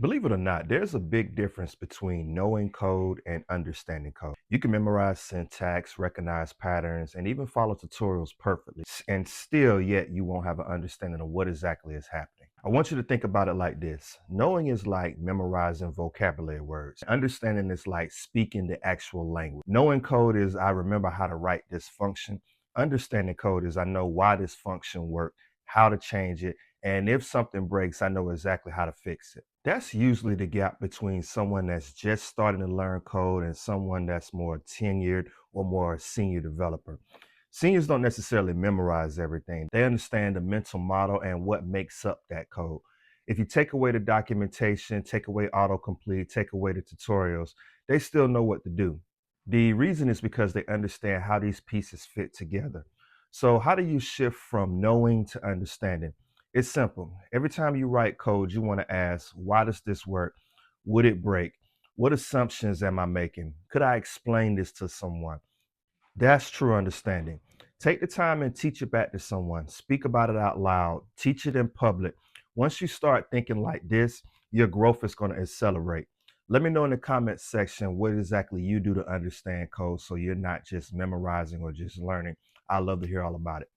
Believe it or not, there's a big difference between knowing code and understanding code. You can memorize syntax, recognize patterns, and even follow tutorials perfectly, and still yet you won't have an understanding of what exactly is happening. I want you to think about it like this. Knowing is like memorizing vocabulary words. Understanding is like speaking the actual language. Knowing code is I remember how to write this function. Understanding code is I know why this function works, how to change it, and if something breaks, I know exactly how to fix it. That's usually the gap between someone that's just starting to learn code and someone that's more tenured or more senior developer. Seniors don't necessarily memorize everything. They understand the mental model and what makes up that code. If you take away the documentation, take away autocomplete, take away the tutorials, they still know what to do. The reason is because they understand how these pieces fit together. So, how do you shift from knowing to understanding? It's simple. Every time you write code, you want to ask, why does this work? Would it break? What assumptions am I making? Could I explain this to someone? That's true understanding. Take the time and teach it back to someone. Speak about it out loud. Teach it in public. Once you start thinking like this, your growth is going to accelerate. Let me know in the comments section what exactly you do to understand code so you're not just memorizing or just learning. I love to hear all about it.